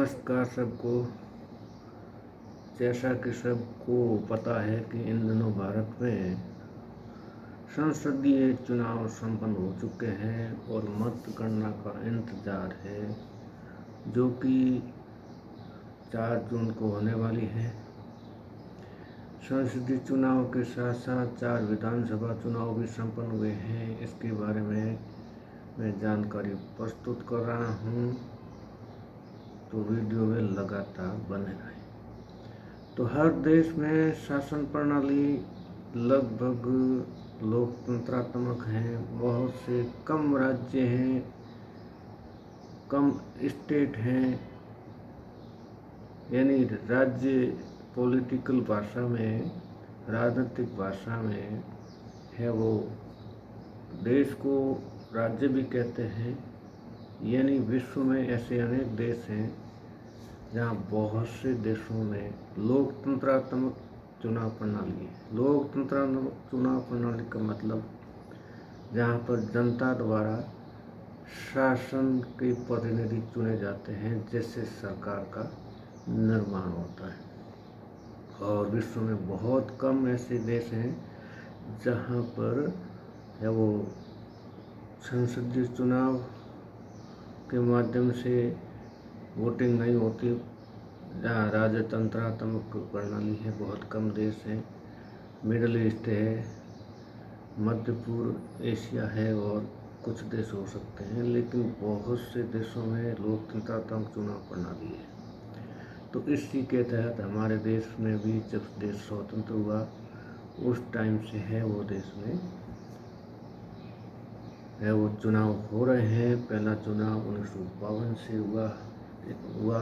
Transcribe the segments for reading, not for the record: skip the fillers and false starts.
नमस्कार सबको। जैसा कि सबको पता है कि इन दिनों भारत में संसदीय चुनाव संपन्न हो चुके हैं और मतगणना का इंतजार है, जो कि 4 जून को होने वाली है। संसदीय चुनाव के साथ साथ 4 विधानसभा चुनाव भी संपन्न हुए हैं। इसके बारे में मैं जानकारी प्रस्तुत कर रहा हूँ, तो वीडियो में लगातार बने रहें। तो हर देश में शासन प्रणाली लगभग लोकतंत्रात्मक हैं। बहुत से कम राज्य हैं, कम स्टेट हैं, यानी राज्य पॉलिटिकल भाषा में, राजनीतिक भाषा में है, वो देश को राज्य भी कहते हैं। यानी विश्व में ऐसे अनेक देश हैं जहाँ बहुत से देशों में लोकतंत्रात्मक चुनाव प्रणाली है। लोकतंत्रात्मक चुनाव प्रणाली का मतलब जहाँ पर जनता द्वारा शासन के प्रतिनिधि चुने जाते हैं, जिससे सरकार का निर्माण होता है। और विश्व में बहुत कम ऐसे देश हैं जहाँ पर है वो संसदीय चुनाव के माध्यम से वोटिंग नहीं होती, जहाँ राजतंत्रात्मक प्रणाली है। बहुत कम देश हैं। मिडल ईस्ट है, मध्य पूर्व एशिया है और कुछ देश हो सकते हैं, लेकिन बहुत से देशों में लोकतंत्रात्मक चुनाव प्रणाली है। तो इसी के तहत हमारे देश में भी जब देश स्वतंत्र हुआ उस टाइम से है वो देश में है वो चुनाव हो रहे हैं। पहला चुनाव 1952 से हुआ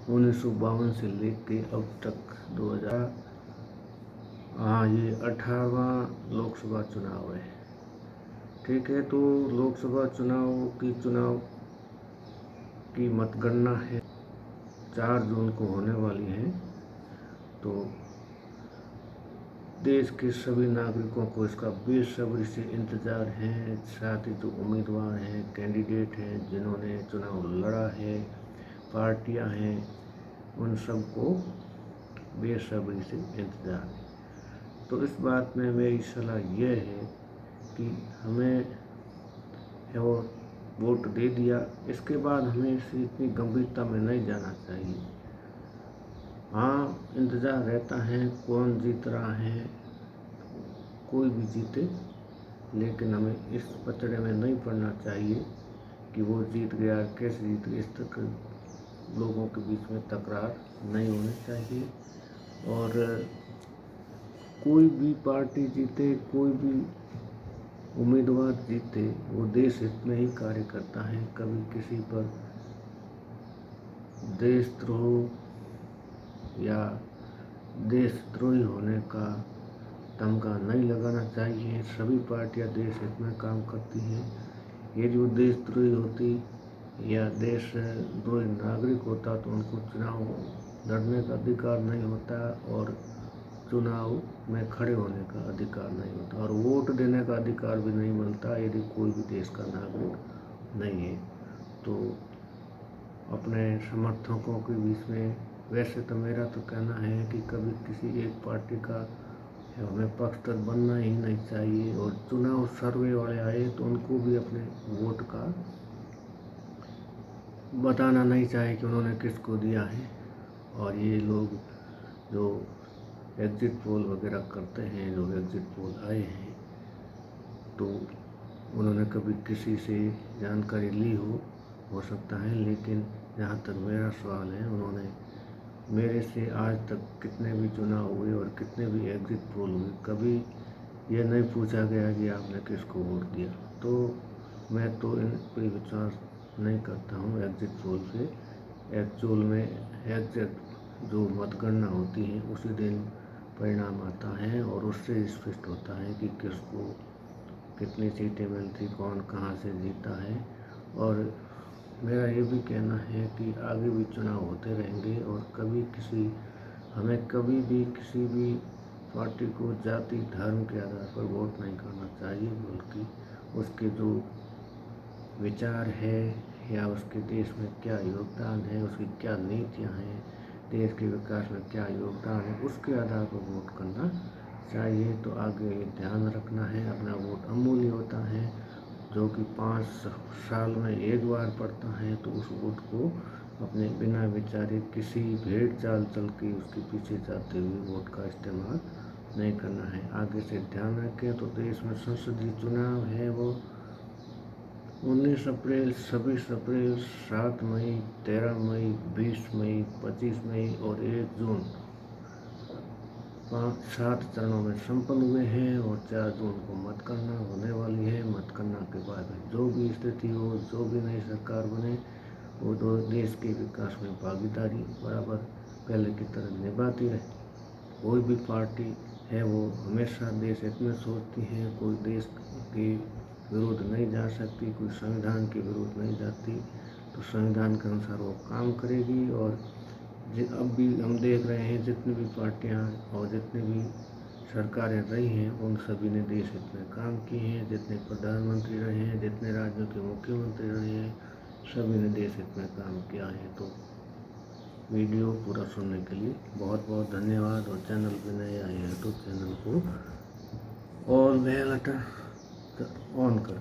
1952 से लेके अब तक 2000 ये 18वां लोकसभा चुनाव है। ठीक है, तो लोकसभा चुनाव की मतगणना है 4 जून को होने वाली है। तो देश के सभी नागरिकों को इसका बेसब्री से इंतज़ार है। साथ ही जो उम्मीदवार हैं, कैंडिडेट हैं, जिन्होंने चुनाव लड़ा है, पार्टियां हैं, उन सबको बेसब्री से इंतज़ार है। तो इस बात में मेरी सलाह यह है कि हमें है वो वोट दे दिया, इसके बाद हमें इसे इतनी गंभीरता में नहीं जाना चाहिए। हाँ, इंतज़ार रहता है कौन जीत रहा है, कोई भी जीते, लेकिन हमें इस पचड़े में नहीं पड़ना चाहिए कि वो जीत गया, कैसे जीत गया। इस तक लोगों के बीच में तकरार नहीं होनी चाहिए। और कोई भी पार्टी जीते, कोई भी उम्मीदवार जीते, वो देश हित में ही कार्य करता है। कभी किसी पर देशद्रोह या देशद्रोही होने का तमगा नहीं लगाना चाहिए। सभी पार्टियां देश हित में काम करती हैं। यदि वो देशद्रोही होती या देशद्रोही नागरिक होता तो उनको चुनाव लड़ने का अधिकार नहीं होता और चुनाव में खड़े होने का अधिकार नहीं होता और वोट देने का अधिकार भी नहीं मिलता यदि कोई भी देश का नागरिक नहीं है। तो अपने समर्थकों के बीच में, वैसे तो मेरा तो कहना है कि कभी किसी एक पार्टी का हमें पक्षधर बनना ही नहीं चाहिए। और चुनाव सर्वे वाले आए तो उनको भी अपने वोट का बताना नहीं चाहिए कि उन्होंने किसको दिया है। और ये लोग जो एग्जिट पोल वगैरह करते हैं, जो एग्जिट पोल आए हैं, तो उन्होंने कभी किसी से जानकारी ली हो सकता है, लेकिन जहाँ तक मेरा सवाल है, उन्होंने मेरे से आज तक कितने भी चुनाव हुए और कितने भी एग्जिट पोल हुए, कभी ये नहीं पूछा गया कि आपने किसको वोट दिया। तो मैं तो इन पर विश्वास नहीं करता हूँ एग्जिट पोल से। एक्चुअल में एग्जिट जो मतगणना होती है उसी दिन परिणाम आता है और उससे स्पष्ट होता है कि किसको कितनी सीटें मिलती, कौन कहाँ से जीता है। और मेरा ये भी कहना है कि आगे भी चुनाव होते रहेंगे और हमें कभी भी किसी भी पार्टी को जाति धर्म के आधार पर वोट नहीं करना चाहिए, बल्कि उसके जो विचार है या उसके देश में क्या योगदान है, उसकी क्या नीतियाँ हैं, देश के विकास में क्या योगदान है, उसके आधार पर वोट करना चाहिए। तो आगे ध्यान रखना है, अपना वोट अमूल्य होता है, जो कि 5 साल में एक बार पड़ता है। तो उस वोट को अपने बिना विचारे किसी भेड़ चाल चल के उसके पीछे जाते हुए वोट का इस्तेमाल नहीं करना है। आगे से ध्यान रखें। तो देश में संसदीय चुनाव है वो 19 अप्रैल, 26 अप्रैल, 7 मई, 13 मई, 20 मई, 25 मई और 1 जून 7 चरणों में संपन्न हुए हैं और 4 जून को मतगणना होने वाली है। मतगणना के बाद जो भी स्थिति हो, जो भी नई सरकार बने, वो दो देश के विकास में भागीदारी बराबर पहले की तरह निभाती रहे। कोई भी पार्टी है वो हमेशा देश हित में सोचती है, कोई देश के विरुद्ध नहीं जा सकती, कोई संविधान के विरुद्ध नहीं जाती। तो संविधान के अनुसार वो काम करेगी। और अब भी हम देख रहे हैं जितनी भी पार्टियां और जितनी भी सरकारें रही हैं, उन सभी ने देश हित में काम किए हैं। जितने प्रधानमंत्री रहे हैं, जितने राज्यों के मुख्यमंत्री रहे हैं, सभी ने देश हित में काम किया है। तो वीडियो पूरा सुनने के लिए बहुत बहुत धन्यवाद। और चैनल पे नए आए हैं तो चैनल को ऑल बेल आइकन ऑन कर